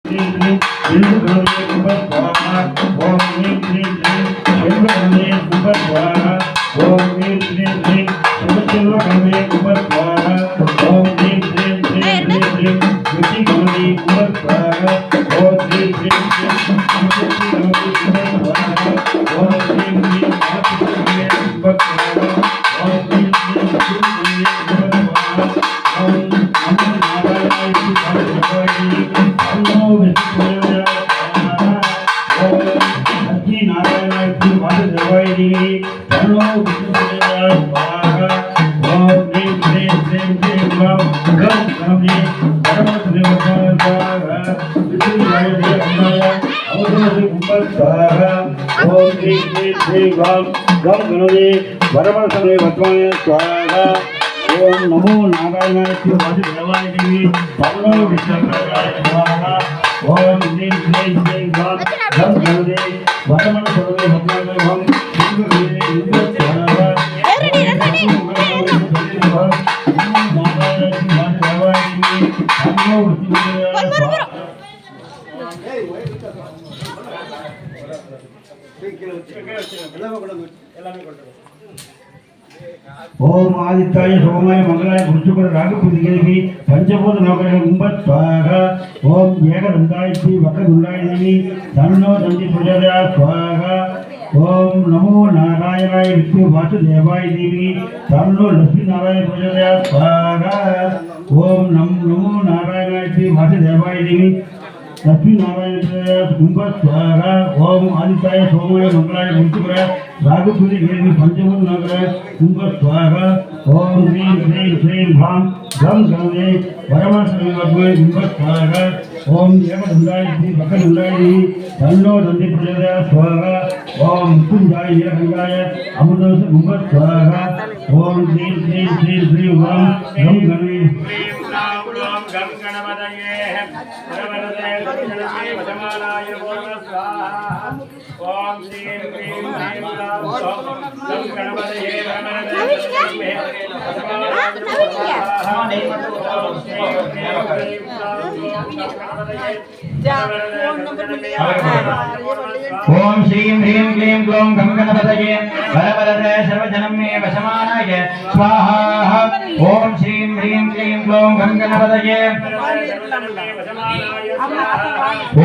ओम नमो नारायणाय वासुदेवाय देवी परलो विष्णुदेवाय स्वाहा ओम ह्रीं क्लीं श्रीं गं गं गणपते वरमण सर्वे भक्ताय ओम ओम आदित्याय सोमाय मंगलाय गुरुशुक्र राघुपतिदेवी पंचभूत नवग्रह गुंबद स्वाहा ओम एकदंताय श्री वक्रतुंडाय देवी तन्नो दंति प्रचोदयात् स्वाहा ओम नमो नारायणाय विष्णु वासुदेवाय देवी तन्नो लक्ष्मी नारायण प्रचोदयात् स्वाहा ओम नमो नारायणाय श्री वासुदेवाय देवी लक्ष्मी नारायण कुंभ स्वाहा ओम आदित्याय सोमाय मंगलाय गुरुशुक्र राघुपतिदेवी पंचभूत नवग्रह कुंभ स्वाहा ओम ह्रीं क्लीं श्रीं भां गं गणपते वरमण सर्वे भक्ताय कुंभ स्वाहा ओम एकदंताय श्री वक्रतुंडाय देवी तन्नो दंति प्रचोदयात् स्वाहा ओम मुकुंदाय नीलकंठाय अमृतोष कुंभ स्वाहा ओम ह्रीं क्लीं श्रीं श्रीं भां गं गणपते गं गणपतये वरवरदे गणपते वदमानाय स्वाहा ओम श्रीं क्लीं श्रीं गं गणपतये वरवरदे ओम श्रीं ह्रीं क्लीं ग्लौं गं गणपतये वरवरदे सर्वजनं मे वशमानाय स्वाहा ओम श्रीं ह्रीं क्लीं ग्लौं गं गणपतये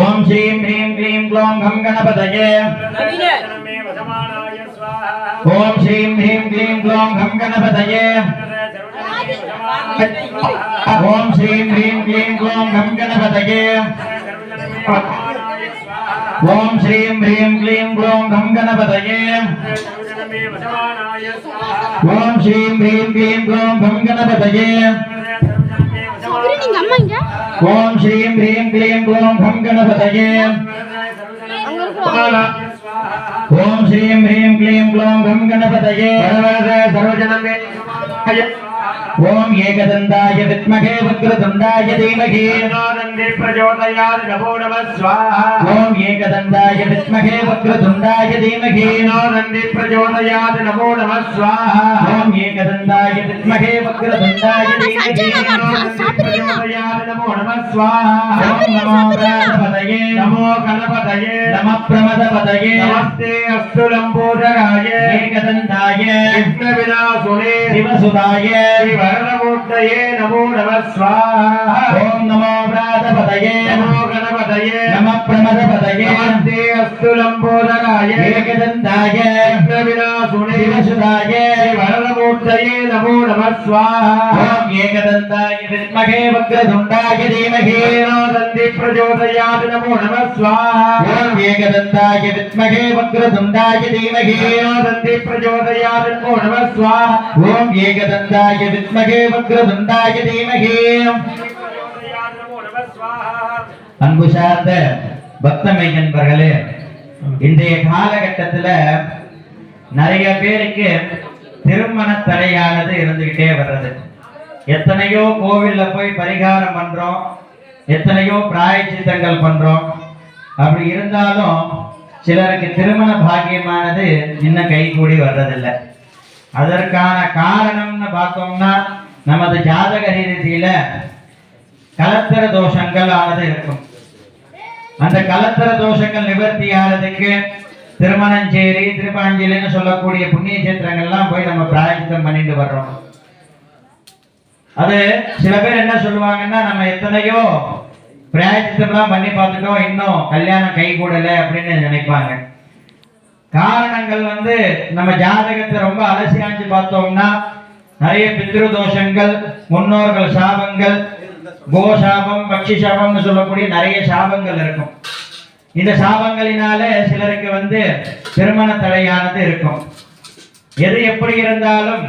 ओम श्रीं ह्रीं क्लीं ग्लौं गं गणपतये ओम श्रीं ह्रीं क्लीं ग्लौं गं गणपतये ओम श्रीं ह्रीं क्लीं ग्लौं गं गणपतये ओम श्रीं ह्रीं क्लीं ग्लौं गं गणपतये ओम श्रीं ह्रीं क्लीं ग्लौं गं गणपतये ओम श्रीं ह्रीं क्लीं ग्लौं गं गणपतये ओम श्रीं ह्रीं क्लीं ग्लौं गं गणपतये सर्वजनं ओम एकदंताय विद्महे वक्रतुंडाय धीमहि तन्नो प्रचोदयात् नमो नमः स्वाहा ओम एकदंताय विद्महे वक्रतुंडाय धीमहि तन्नो प्रचोदयात् नमो नमः स्वाहा ओम एकदंताय विद्महे वक्रतुंडाय धीमहि तन्नो प्रचोदयात् नमो नमः स्वाहा ओम नमो गणपतये नमः प्रमदपतये नमस्ते अस्तु लंबोदराय एकदंताय विघ्नविनाशुने शिवसुताय वरदमूर्तये नमो नमः स्वाहा ओम नमो व्रातपतये नमो गणपतये नमः प्रमदपतये नमस्ते अस्तु लंबोदराय एकदंताय विघ्नविनाशुने शिवसुताय वरदमूर्तये नमो नमः स्वाहा ओम एकदंताय विद्महे वक्रतुंडाय धीमहि तन्नो प्रचोदयात् नमो नमः स्वाहा ओम एकदंताय विद्महे वक्रतुंडाय धीमहि तन्नो प्रचोदयात् नमो नमः स्वाहा ओम एकदंताय विद्महे वक्रतुंडाय धीमहि அன்பு சார்ந்த பக்தமை என்பர்களே, இன்றைய காலகட்டத்தில் நிறைய பேருக்கு திருமண தடையானது இருந்துகிட்டே வர்றது. எத்தனையோ கோவில்ல போய் பரிகாரம் பண்றோம், எத்தனையோ பிராயச்சித்தங்கள் பண்றோம். அப்படி இருந்தாலும் சிலருக்கு திருமண பாக்கியமானது இன்னும் கைகூடி வர்றதில்லை. அதற்கான காரணம்னு பார்த்தோம்னா நமது ஜாதக ரீதியில கலத்திர தோஷங்கள் ஆனது இருக்கும். அந்த கலத்திர தோஷங்கள் நிவர்த்தி ஆகிறதுக்கு திருமணஞ்சேரி திருப்பாஞ்சேரின்னு சொல்லக்கூடிய புண்ணிய கஷேத்திரங்கள்லாம் போய் நம்ம பிராயச்சித்தம் பண்ணிட்டு வர்றோம். அது சில பேர் என்ன சொல்லுவாங்கன்னா, நம்ம எத்தனையோ பிராயச்சித்தம்லாம் பண்ணி பார்த்துட்டோம், இன்னும் கல்யாணம் கை கூடலை அப்படின்னு நினைப்பாங்க. காரணங்கள் நம்ம ஜாதகத்தை ரொம்ப அலசியாஞ்சு பார்த்தோம்னா நிறைய பித்ரு தோஷங்கள், முன்னோர்கள் சாபங்கள், கோசாபம், பக்ஷி சாபம்னு சொல்லக்கூடிய நிறைய சாபங்கள் இருக்கும். இந்த சாபங்களினால சிலருக்கு திருமண தடையானது இருக்கும். எது எப்படி இருந்தாலும்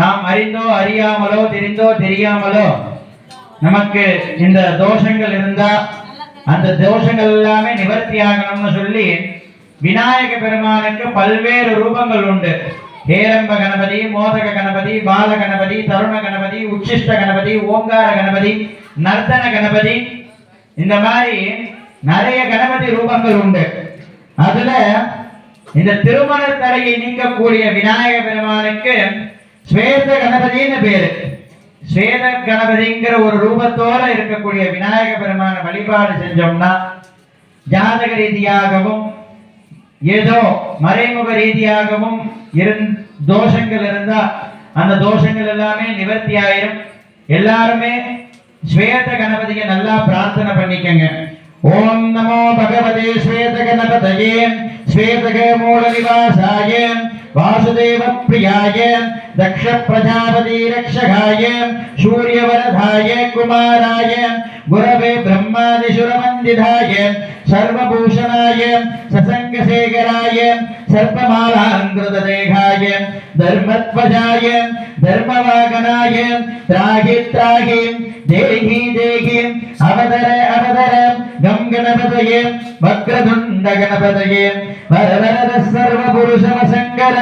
நாம் அறிந்தோ அறியாமலோ தெரிந்தோ தெரியாமலோ நமக்கு இந்த தோஷங்கள் இருந்தா அந்த தோஷங்கள் எல்லாமே நிவர்த்தி ஆகணும்னு சொல்லி விநாயக பெருமானுக்கு பல்வேறு ரூபங்கள் உண்டு. ஹேரம்ப கணபதி, மோதக கணபதி, பால கணபதி, தருண கணபதி, உச்சிஷ்ட கணபதி, ஓங்கார கணபதி, நர்த்தன கணபதி, இந்த மாதிரி நிறைய கணபதி ரூபங்கள் உண்டு. அதுல இந்த திருமண தடையை நீக்கக்கூடிய விநாயக பெருமானுக்கு ஸ்வேத கணபதினு பேரு. ஸ்வேத கணபதிங்கிற ஒரு ரூபத்தோட இருக்கக்கூடிய விநாயக பெருமான வழிபாடு செஞ்சோம்னா ஜாதக ரீதியாகவும் ஏதோ மறைமுக ரீதியாகவும் தோஷங்கள் இருந்தா அந்த தோஷங்கள் எல்லாமே நிவர்த்தி ஆயிரும். எல்லாருமே ஸ்வேத கணபதியை நல்லா பிரார்த்தனை பண்ணிக்கங்க. ஓம் நமோ பகவதே ஸ்வேத கணபதயே ஸ்வேதக மூல நிவாசாய வாசுதேவ பிரியாய தக்ஷ பிரஜாபதி ரக்ஷகாய சூரியவரதாய குமாராய குரவே பிரம்மாதிசுரவந்திதாய सर्वभूषणाय ससंगशेखराय सर्पमालांकृतदेहाय धर्मध्वजाय धर्मवागनाय त्राहि त्राहि देहि देहि अवदर अवदर गम गणपतये वक्रतुंड गणपतये वरवरद सर्वपुरुषवसंकर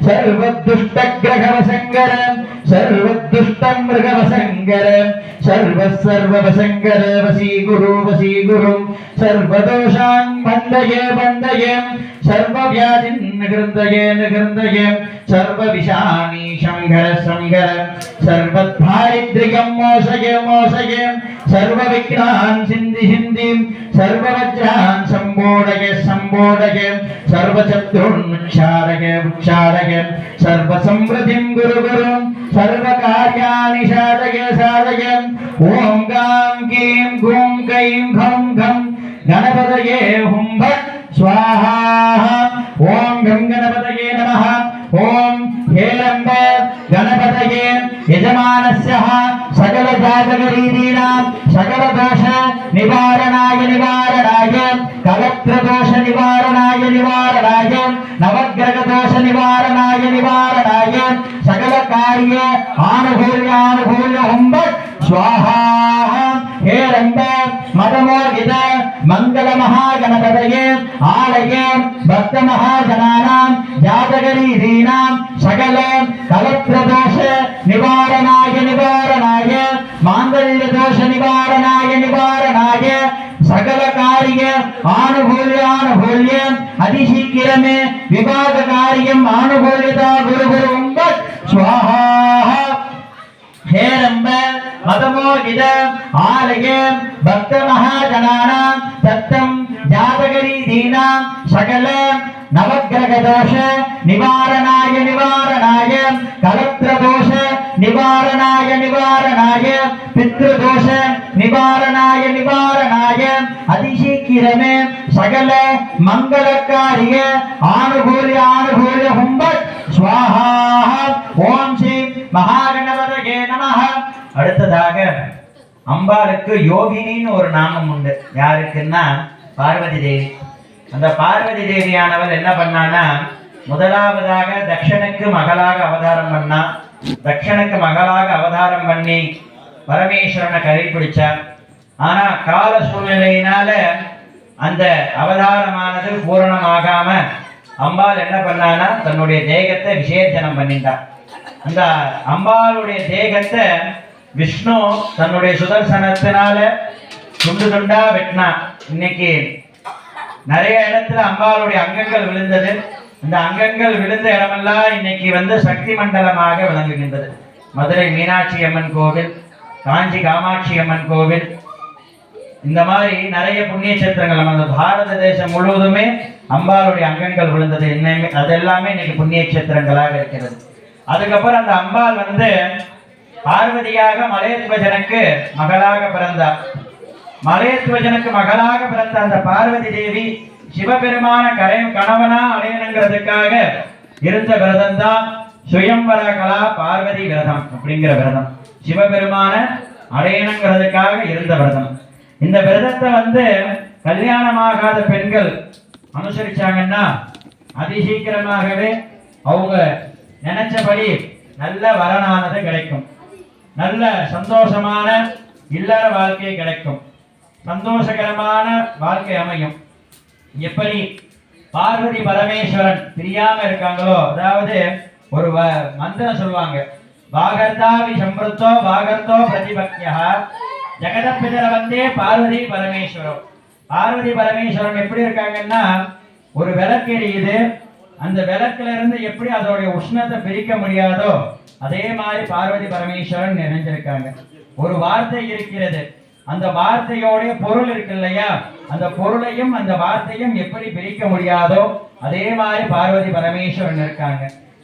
सर्वदुष्टग्रहवसंकर सर्वदुष्टमृगवसंकर सर्वसर्ववसंकर वसी गुरु सर्वदोषान् बन्धये बन्धये सर्वव्याधिन् निगृह्णये निगृह्णये सर्वविषाणि संघर संघर सर्वदारिद्र्यं मोसये मोसये सर्वविघ्नान् सिन्धि सिन्धि सर्ववज्रान् सम्बोधये सम्बोधये सर्वशत्रून् उच्चारये उच्चारये सर्वसमृद्धिं गुरु गुरु सर्वकार्याणि साधये साधये ॐ गां गीं गुं गैं घं घं गणपतये हुं भट् स्वाहा ओम गं गणपतये नमः ओम हेरंब गणपतये यजमानस्य सकल जातकरीतीनां सकल दोष निवारणाय निवारणाय कलत्र दोष निवारणाय निवारणाय नवग्रह दोष निवारणाय निवारणाय सकल कार्य आनुकूल्य हुं भट् स्वाहा हेरंब मदमोदित मंगल महागणपतये आलय भक्त महाजनानां जातकरीतीनां सकल कलत्र दोष निवारणाय निवारणाय मांगल्य दोष निवारणाय निवारणाय सकल कार्य आनुकूल्य अतिशीघ्रमे विभाग कार्यम आनुकूल्यता गुरु गुरु स्वाहा हेरंब मदमोदित आलय भक्त महाजनानां तत्तं जातकरीतीनां सकल नवग्रह दोष निवारणाय निवारणाय कलत्र दोष निवारणाय निवारणाय पितृदोष निवारणाय निवारणाय अतिशीघ्रमे सकल मंगल कार्य आनुकूल्य हुं भट् स्वाहा ओम श्री महागणपतये नमः அடுத்ததாக அம்பாளுக்கு யோகினின்னு ஒரு நாமம் உண்டு. யாருக்குன்னா பார்வதி தேவி. அந்த பார்வதி தேவியானவள் என்ன பண்ணானா, முதலாவதாக தக்ஷனுக்கு மகளாக அவதாரம் பண்ணா. தக்ஷனுக்கு மகளாக அவதாரம் பண்ணி பரமேஸ்வரனை கைப்பிடிச்சார். ஆனா கால சூழ்நிலையினால அந்த அவதாரமானது பூரணமாகாம அம்பாள் என்ன பண்ணானா தன்னுடைய தேகத்தை விசேர்ஜனம் பண்ணிட்டார். அந்த அம்பாளுடைய தேகத்தை விஷ்ணு தன்னுடைய சுதர்சனத்தினால துண்டு துண்டா வெட்டினா. இன்னைக்கு நிறைய இடத்துல அம்பாளுடைய அங்கங்கள் விழுந்தது. இந்த அங்கங்கள் விழுந்த இடமெல்லாம் இன்னைக்கு சக்தி மண்டலமாக விளங்குகின்றது. மதுரை மீனாட்சி அம்மன் கோவில், காஞ்சி காமாட்சி அம்மன் கோவில், இந்த மாதிரி நிறைய புண்ணிய கஷேத்திரங்கள் நம்ம பாரத தேசம் முழுவதுமே அம்பாளுடைய அங்கங்கள் விழுந்தது இன்னுமே அது எல்லாமே இன்னைக்கு புண்ணிய கஷேத்திரங்களாக இருக்கிறது. அதுக்கப்புறம் அந்த அம்பாள் வந்து பார்வதியாக மலையத்வஜனுக்கு மகளாக பிறந்தார். மலையத்வஜனுக்கு மகளாக பிறந்த அந்த பார்வதி தேவி சிவபெருமான கணவனா அடையணுங்கிறதுக்காக இருந்த விரதம் தான் சுயம்பர கலா பார்வதி விரதம் அப்படிங்கிற விரதம். சிவபெருமான அடையணுங்கிறதுக்காக இருந்த விரதம். இந்த விரதத்தை வந்து கல்யாணமாகாத பெண்கள் அனுசரிச்சாங்கன்னா அதிசீக்கிரமாகவே அவங்க நினைச்சபடி நல்ல வரனானது கிடைக்கும், நல்ல சந்தோஷமான இல்லற வாழ்க்கை கிடைக்கும், சந்தோஷகரமான வாழ்க்கை அமையும். எப்படி பார்வதி பரமேஸ்வரன் பிரியாம இருக்காங்களோ, அதாவது ஒரு மந்திரம் சொல்லுவாங்க, வாகர்தாவி சம்பிருத்தோ வாகர்த்தோ பிரதிபக்யா ஜெகதப்பிதர வந்தே பார்வதி பரமேஸ்வரம். பார்வதி பரமேஸ்வரன் எப்படி இருக்காங்கன்னா, ஒரு விளக்கு எரியுது, அந்த விளக்குல இருந்து எப்படி அதோடைய உஷ்ணத்தை பிரிக்க முடியாதோ அதே மாதிரி பார்வதி பரமேஸ்வரன் நிறைஞ்சிருக்காங்க. ஒரு வார்த்தை இருக்கிறது, அந்த வார்த்தையோடைய பொருள் இருக்கு இல்லையா, அந்த பொருளையும் அந்த வார்த்தையும் எப்படி பிரிக்க முடியாதோ அதே மாதிரி பார்வதி பரமேஸ்வரன் இருக்காங்க.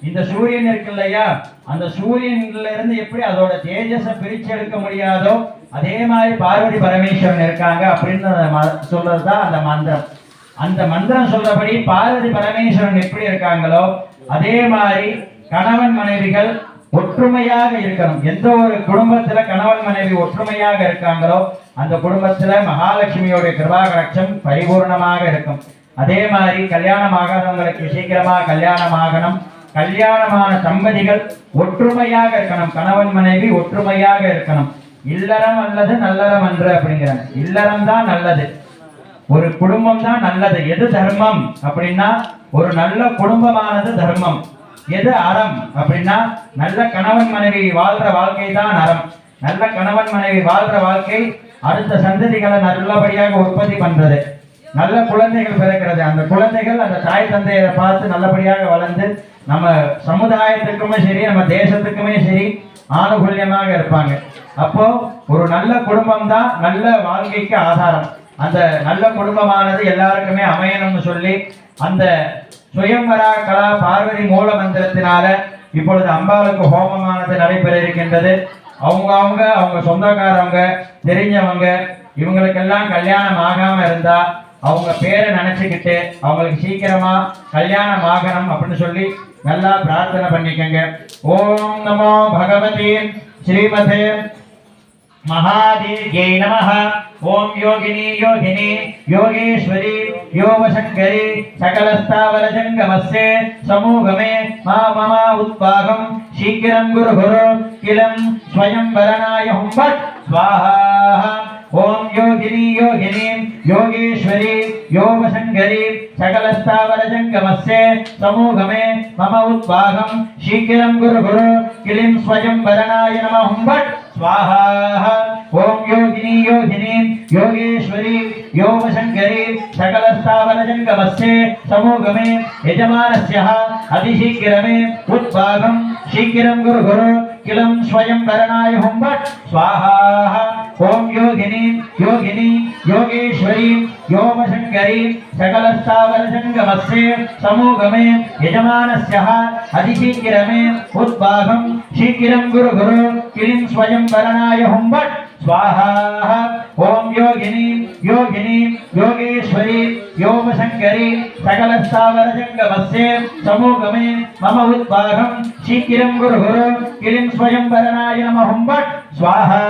இந்த சூரியன் இருக்கு இல்லையா, அந்த சூரியன்ல இருந்து எப்படி அதோட தேஜஸை பிரிச்சு எடுக்க முடியாதோ அதே மாதிரி பார்வதி பரமேஸ்வரன் இருக்காங்க அப்படின்னு சொல்றதுதான் அந்த மந்திரம். அந்த மந்திரம் சொல்றபடி பார்வதி பரமேஸ்வரன் எப்படி இருக்காங்களோ அதே மாதிரி கணவன் மனைவிகள் ஒற்றுமையாக இருக்கணும். எந்த ஒரு குடும்பத்துல கணவன் மனைவி ஒற்றுமையாக இருக்காங்களோ அந்த குடும்பத்துல மகாலட்சுமியோட கிருபாகரட்சம் பரிபூர்ணமாக இருக்கும். அதே மாதிரி கல்யாணம் ஆகாதவங்களுக்கு சீக்கிரமா கல்யாணம் ஆகணும். கல்யாணமான தம்பதிகள் ஒற்றுமையாக இருக்கணும், கணவன் மனைவி ஒற்றுமையாக இருக்கணும். இல்லறம் அல்லது நல்லறம் என்று அப்படிங்கிறாங்க. இல்லறம் தான் நல்லது, ஒரு குடும்பம் தான் நல்லது. எது தர்மம் அப்படின்னா ஒரு நல்ல குடும்பமானது தர்மம். எது அறம் அப்படின்னா நல்ல கணவன் மனைவி வாழ்ற வாழ்க்கை தான் அறம். நல்ல கணவன் மனைவி வாழ்ற வாழ்க்கை அடுத்த சந்ததிகளை நல்லபடியாக உற்பத்தி பண்றது, நல்ல குழந்தைகள் பிறக்கிறது. அந்த குழந்தைகள் அந்த தாய் தந்தையரை பார்த்து நல்லபடியாக வளர்ந்து நம்ம சமுதாயத்துக்குமே சரி நம்ம தேசத்துக்குமே சரி ஆனுகூல்யமாக இருப்பாங்க. அப்போ ஒரு நல்ல குடும்பம் தான் நல்ல வாழ்க்கைக்கு ஆதாரம். அந்த நல்ல குடும்பமானது எல்லாருக்குமே அமையணும்னு சொல்லி அந்த சுயம்பரா கலா பார்வதி மூல மந்திரத்தினால இப்பொழுது அம்பாளுக்கு ஹோமமானது நடைபெற இருக்கின்றது. அவங்க சொந்தக்காரவங்க தெரிஞ்சவங்க இவங்களுக்கெல்லாம் கல்யாணம் ஆகாம இருந்தா அவங்க பேரை நினைச்சுக்கிட்டு அவங்களுக்கு சீக்கிரமா கல்யாணம் ஆகணும் அப்படின்னு சொல்லி நல்லா பிரார்த்தனை பண்ணிக்கங்க. ஓம் நமோ பகவதி ஸ்ரீமதே महादेव्यै नमः। ओम योगिनी योगिनी योगेश्वरी योगशंकरी सकलस्थावरजंगमस्य समूहमे मम उत्पागं शीघ्रं गुरु गुरु किलं स्वयंवरनाय हुं फट् स्वाहा। ओम योगिनी योगिनी योगेश्वरी योगशंकरी सकलस्थावरजंगमस्य समूहमे मम उत्पागं शीघ्रं गुरु गुरु किलं स्वयंवरनाय नमः हुं फट् स्वाहा। ओम योगिनी योगिनी योगेश्वरी योगशंकरी सकलस्थावरजंगमस्य समूहमे यजमानस्य अतिशीघ्रमे उत्पागं शीघ्रं गुरु गुरु किलं स्वयंवरनाय हुं फट् स्वाहा। ओम योगिनी योगिनी योगेश्वरी योगशंकरी सकलस्थावरजंगमस्य समूहमे यजमानस्य अतिशीघ्रमे उत्पागं शीघ्रं गुरु गुरु किलं स्वयंवरनाय हुं फट् स्वाहा। ओम योगिनी योगिनी योगेश्वरी योगशंकरी सकलस्थावरजंगमस्य समूहमे मम उत्पागं शीघ्रं गुरु गुरु किलं स्वयंवरनाय नमः हुं फट् स्वाहा।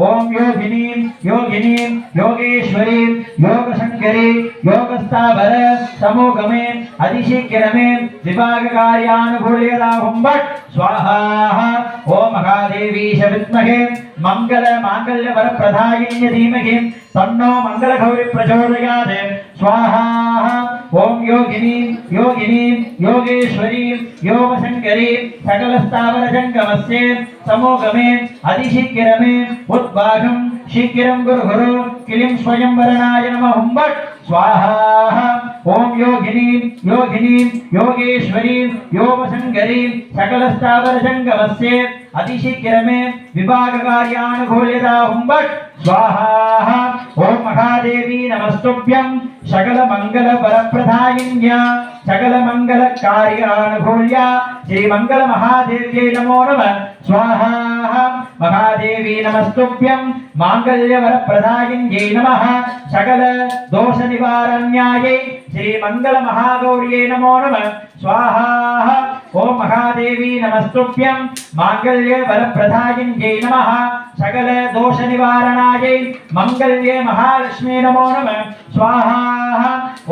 ओम योगिनी योगिनी योगेश्वरी योगशंकरी योगस्थावर समूहमे अतिशीघ्रमे विभाग कार्यानुकूल्यता हुं फट् स्वाहा। ओम महादेवी विद्महे मंगल मांगल्य वर प्रदायिन्य धीमहि तन्नो मंगल गौरी प्रचोदयात् स्वाहा। ओम योगिनी योगिनी योगेश्वरी योगशंकरी सकलस्थावरजंगमस्य समूहमे अतिशीघ्रमे उत्पागं शीघ्रं गुरु गुरु क्लीं स्वयंवरनाय नमः हुं फट् स्वाहा ओम योगिनीं योगेश्वरीं योगशंकरीं सकलस्थावर जंगमस्य अतिशीघ्रमे विभाग कार्यानुकूल्यता हुं फट् स्वाहा ओम महादेवी नमस्तुभ्यं सकल मंगल वरप्रदायिन्या सकल मंगल कार्यानुकूल्य श्री मंगल महादेव्यै नमो नमः स्वाहा महादेवी नमस्तुभ्यं मांगल्य वरप्रदायिन्यै नमः सकल दोष निवारण्यायै श्री मंगल महागौर्यै नमो नमः स्वाहा ओम महादेवी नमस्तुभ्यं मांगल्य वरप्रदायिन्यै नमः सकल दोष निवारणायै मंगल्ये महालक्ष्मी नमो नमः स्वाहा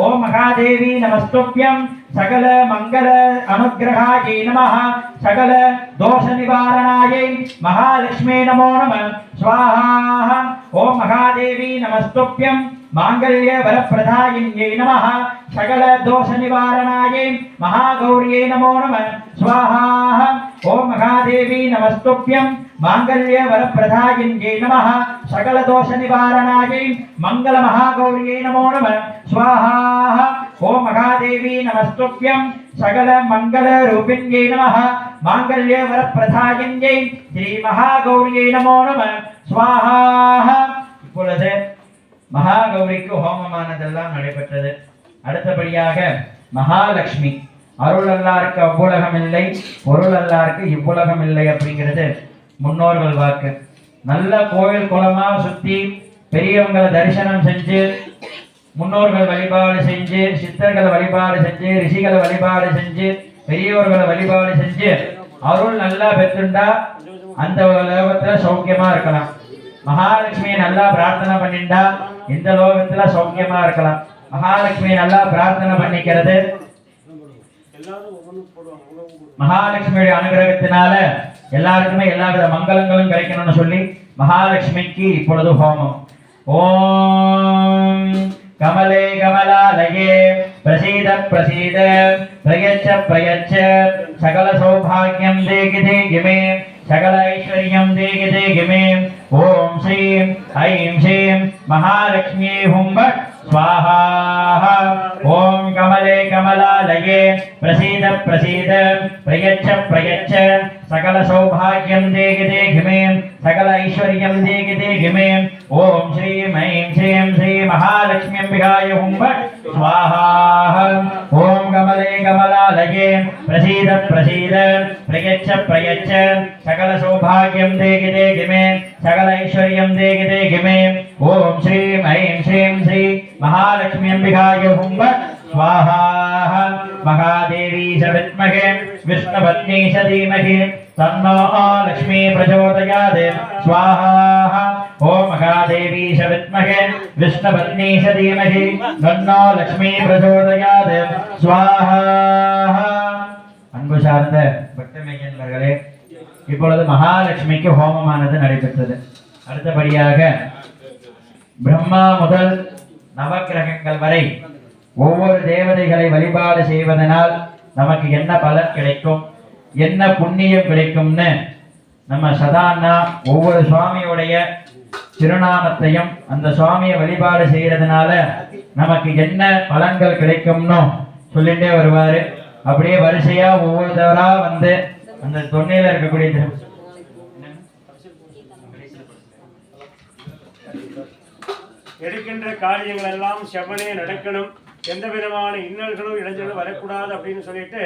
ओम महादेवी नमस्तुभ्यं सकल मंगल अनुग्रहायै नमः सकल दोष निवारणायै महालक्ष्मी नमो नमः स्वाहा ओम महादेवी नमस्तुभ्यं मांगल्य वरप्रदायिन्यै नमः सकल दोष निवारणायै महागौर्यै नमो नमः स्वाहा ओम महादेवी नमस्तुभ्यं मांगल्य वरप्रदायिन्यै नमः सकल दोष निवारणायै मंगल महागौर्यै नमो नमः स्वाहा ओम महादेवी नमस्तुभ्यं सकल मंगल रूपिण्यै नमः मांगल्य वरप्रदायिन्यै श्री महागौर्यै नमो नमः स्वाहा இப்பொழுது மகாகௌரிக்கு ஹோமமானதெல்லாம் நடைபெற்றது. அடுத்தபடியாக மகாலட்சுமி அருள் அல்லாருக்கு அவ்வுலகம் இல்லை பொருள் அல்லாருக்கு இவ்வுலகம் இல்லை அப்படிங்கிறது முன்னோர்கள் வாக்கு. நல்ல கோயில் குளமா சுத்தி பெரியவங்களை தரிசனம் செஞ்சு முன்னோர்கள் வழிபாடு செஞ்சு சித்தர்களை வழிபாடு செஞ்சு ரிஷிகளை வழிபாடு செஞ்சு பெரியவர்களை வழிபாடு செஞ்சு அருள் நல்லா பெற்றுண்டா அந்த லோகத்துல சௌக்கியமா இருக்கலாம். மகாலட்சுமியை நல்லா பிரார்த்தனை பண்ணிண்டா இந்த லோகத்துல சௌக்கியமா இருக்கலாம். மகாலட்சுமியை நல்லா பிரார்த்தனை பண்ணிக்கிறது மகாலட்சுமியுடைய அனுகிரகத்தினால எல்லாருக்குமே எல்லாவித மங்களங்களும் கிடைக்கணும்னு சொல்லி மகாலட்சுமிக்கு இப்பொழுது ஹோமம். ஓம் கமலே கமலாலயே பிரசீத பிரசீத பிரயச்ச பிரயச்ச சகல சௌபாகியம் தேகி தேகி மே सकल ऐश्वर्यं देहि देहि मे ओम श्रीं ऐं श्रीं महालक्ष्मी हुं फट् स्वाहा ओम कमले कमलालये प्रसीद प्रसीद प्रयच्छ प्रयच्छ सकल सौभाग्यं देहि देहि मे सकल ऐश्वर्यं देहि देहि मे ओम श्रीं ऐं श्रीं श्री महालक्ष्म्यम्बिकाय हुं फट् स्वाहा ओम कमले कमलालये प्रसीद प्रसीद प्रयच्छ प्रयच्छ सकल सौभाग्यं देहि देहि मे सकल ऐश्वर्यं देहि देहि मे ओम श्रीं ऐं श्रीं श्री महालक्ष्म्यम्बिकाय हुं फट् स्वाहा महादेवी च विद्महे विष्णुपत्नी च धीमहि तन्नो लक्ष्मी प्रचोदयात् स्वाहा ओम महादेवी च विद्महे विष्णुपत्नी च धीमहि तन्नो लक्ष्मी प्रचोदयात् स्वाहा. அன்பு சார்ந்த பக்தமையன்பர்களே, இப்பொழுது மகாலட்சுமிக்கு ஹோமமானது நடைபெற்றது. அடுத்தபடியாக பிரம்மா முதல் நவக்கிரகங்கள் வரை ஒவ்வொரு தேவதைகளை வழிபாடு செய்வதனால் நமக்கு என்ன பலன் கிடைக்கும், என்ன புண்ணியம் கிடைக்கும்னு நம்ம சதான்னா ஒவ்வொரு சுவாமியுடைய திருநாமத்தையும் அந்த சுவாமியை வழிபாடு செய்யறதுனால நமக்கு என்ன பலன்கள் கிடைக்கும்னு சொல்லிட்டே வருவாரு. அப்படியே வரிசையா ஒவ்வொருத்தவரா வந்து அந்த தொன்னையில இருக்கக்கூடிய எடுக்கின்ற காரியங்கள் எல்லாம் செவ்வனே நடக்கணும், எந்த விதமான இன்னல்களும் இடைஞ்சலும் வரக்கூடாது அப்படின்னு சொல்லிட்டு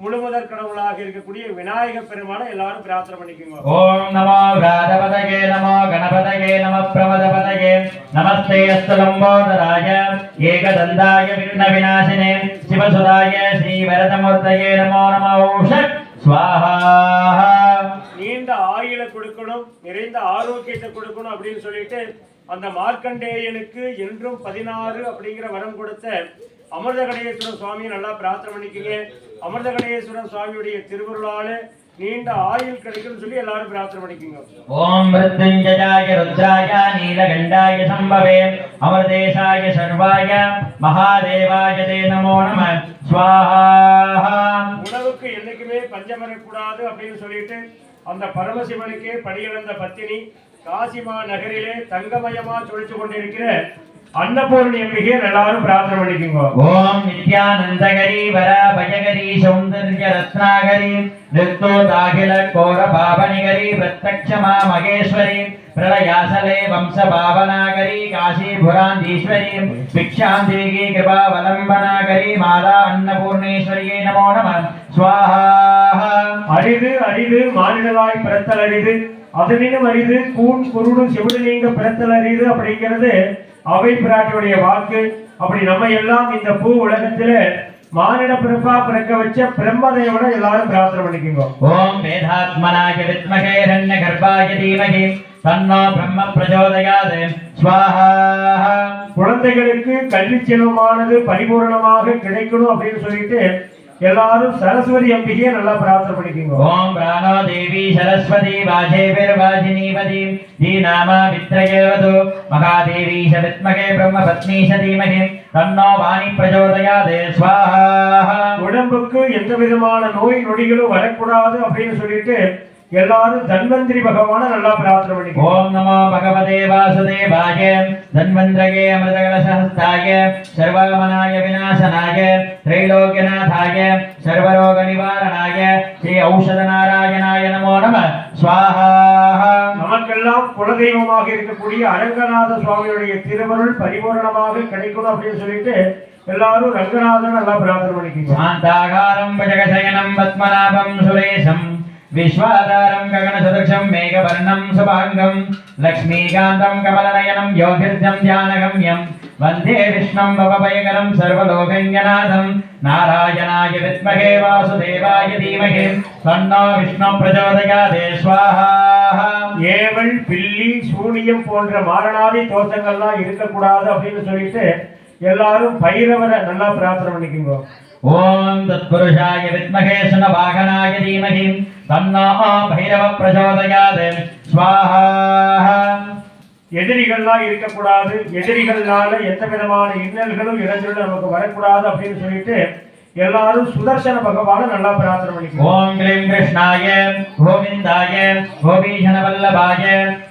முழுமுதற் கடவுளாக இருக்கக்கூடிய விநாயக பெருமானை எல்லாரும் பிரார்த்தனை பண்ணிக்கோங்க. ஓம் நமோ ராதபதயே நமோ கணபதயே நம பிரமதபதயே நமஸ்தே அஸ்தலம்போதராய ஏகதந்தாய விக்ன விநாசினே சிவசுதாய ஸ்ரீ வரதமூர்த்தயே நமோ நமோ ஷட் ஸ்வாஹா. நீண்ட ஆயுளை கொடுக்கணும், நிறைந்த ஆரோக்கியத்தை கொடுக்கணும் அப்படின்னு சொல்லிட்டு அந்த மார்க்கண்டேயனுக்கு என்றும் 16 அப்படிங்கிற வரம் கொடுத்த அமிர்தகடேஸ்வரர் சுவாமியை நல்லா பிரார்த்தனை பண்ணிக்கங்க. அமிர்தகடேஸ்வரர் சுவாமியுடைய திருவருளால நீண்ட ஆயுள் கிடைக்கும்னு சொல்லி எல்லாரும் பிரார்த்தனை பண்ணிக்கங்க. ஓம் மிருத்யுஞ்சயாய ருத்ராய நீலகண்டாய சம்பவே அமர்தேசாய சர்வாய மகாதேவாய தே நமோ நம ஸ்வாஹா. உணவுக்கு என்னைக்குமே பஞ்சம் வரக்கூடாது அப்படின்னு சொல்லிட்டு அந்த பரமசிவனுக்கே படியிழந்த பத்தினி காசிமா நகரிலே தங்கமயமா சொலிச்சு கொண்டிருக்கிற அன்னபூரணி அம்பிகை எல்லாரும் பிரார்த்தனை பண்ணிக்கோங்க. ஓம் நித்யானந்தகரி வர பயகரி சௌந்தர்ய ரத்னாகரி நிருத்தோதாகில கோர பாவனிகரி பிரத்யக்ஷமா மகேஸ்வரி பிரளயாசலே வம்ச பாவனாகரி காசிபுராந்தீஸ்வரி பிக்ஷாந்தேகி கிருபாவலம்பனாகரி மாதா அன்னபூர்ணேஸ்வரியே நமோ நம ஸ்வாஹா. அரிது அரிது மானிடலாய் பிறத்தல் அரிது, அதனினும் அரிது கூன் குருடு சிவடு நீங்க பிறத்தல் அரிது அப்படிங்கிறது அவை பிராட்டியுடைய வாக்கு. அப்படி நம்ம எல்லாம் இந்த பூ உலகத்துல மானிட பிறப்பா பிறக்க வச்ச பிரம்மதேவனை எல்லாரும் பிரார்த்தனை பண்ணிக்கோங்க. ஓம் வேதாத்மனாய வித்மகே ஹிரண்ய கர்ப்பாய தீமஹி தன்னோ பிரம்ம பிரச்சோதயாத் ஸ்வாஹா. குழந்தைகளுக்கு கல்வி செல்வமானது பரிபூரணமாக கிடைக்கணும் அப்படின்னு சொல்லிட்டு எல்லாரும் சரஸ்வதி அம்பிகையை நல்லா பிரார்த்தனை பண்ணிக்கோங்க. ஓம் பிராணோ தேவி சரஸ்வதி வாஜேபிர் வாஜினீவதி தீநாம வித்ரயவது மகாதேவி வித்மகே பிரம்ம பத்னி தீமஹி தன்னோ வாணி பிரச்சோதயாத் ஸ்வாஹா. உடம்புக்கு எந்த விதமான நோய் நொடிகளும் வரக்கூடாது அப்படின்னு சொல்லிட்டு எல்லாரும் தன்வந்திரி பகவான நல்லா பிரார்த்தனை பண்ணிக்கோங்க. ஓம் நமோ பகவதே வாசுதேவாய தன்வந்திரகே அமிர்தகலசஹஸ்தாய சர்வமனாய விநாசனாய த்ரைலோக்யநாதாய சர்வரோக நிவாரணாய ஸ்ரீ ஔஷத நாராயணாய நமோ நம ஸ்வாஹா. நமக்கெல்லாம் குலதெய்வமாக இருக்கக்கூடிய அரங்கநாத சுவாமியுடைய திருவருள் பரிபூரணமாக கிடைக்கணும் அப்படின்னு சொல்லிட்டு எல்லாரும் ரங்கநாதன் நல்லா பிரார்த்தனை பண்ணிக்கோங்க. சாந்தாகாரம் பஜகசயனம் பத்மநாபம் சுரேஷம் விஸ்வாதாரம் ககனசதுர்ஷம் மேகவர்ணம் சுபாங்கம் லக்ஷ்மீகாந்தம் கமலநயனம் யோகிர்ஜம் தியானகம்யம் வந்தே விஷ்ணும் பவபயகரம் சர்வலோகஞ்ஞநாதம் நாராயணாய வித்மகே வாசுதேவாய தீமஹி தன்னோ விஷ்ணு பிரச்சோதயாத் ஸ்வாஹா. ஏவல் பில்லி சூனியம் போன்ற மாரணாதி தோஷங்கள்லாம் இருக்கக்கூடாது அப்படின்னு சொல்லிட்டு எல்லாரும் பைரவரை நல்லா பிரார்த்தனை பண்ணிக்கோங்க. ஓம் தத்புருஷாய வித்மகே சுனவாகனாய தீமஹி தன்னோ பைரவ பிரச்சோதயாத் ஸ்வாஹா. எதிரிகள்லாம் இருக்கக்கூடாது, எதிரிகள்னால எந்த விதமான இன்னல்களும் இடைஞ்சலும் நமக்கு வரக்கூடாது அப்படின்னு சொல்லிட்டு எல்லாரும் சுதர்சன பகவான நல்லா பிரார்த்தனை பண்ணிக்கோங்க. ஓம் க்ளீம் கிருஷ்ணாய கோவிந்தாய கோபீஷண வல்லபாய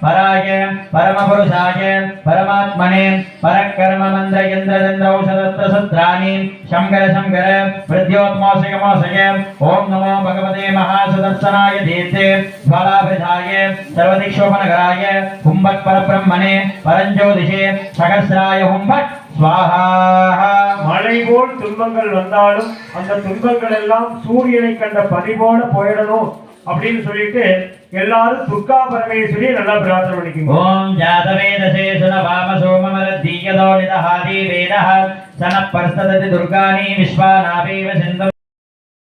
பராய பரமபுருஷாய பரமாத்மனே பரக்கர்ம மந்திர யந்திர ஔஷதஸ்த சத்ராணி சங்கர சங்கர பிரத்யோத்மோசய ஓம் நமோ பகவதே மகாசுதர்சனாய தீர்த்தே ஸ்வலாபிதாய சர்வதிக்ஷோபனகராய ஹும்பட் பரபிரம்மனே பரஞ்சோதிஷே சகஸ்ராய ஹும்பட் ஸ்வாஹா. மழை போல் துன்பங்கள் வந்தாலும் அந்த துன்பங்கள் எல்லாம் சூரியனை கண்ட பனிபோல போயிடணும் அப்படின்னு சொல்லிட்டு எல்லாரும் துர்கா பரமேஸ்வரி நல்லா பிரார்த்தனை பண்ணிக்கோங்க. ஓம் ஜாதவேதசே சுனவாம சோமமரத்தீயதோ நிதஹாதி வேதஹ சனப்பர்ஸ்தததி துர்காணி விஸ்வாநாபேவ சிந்தம்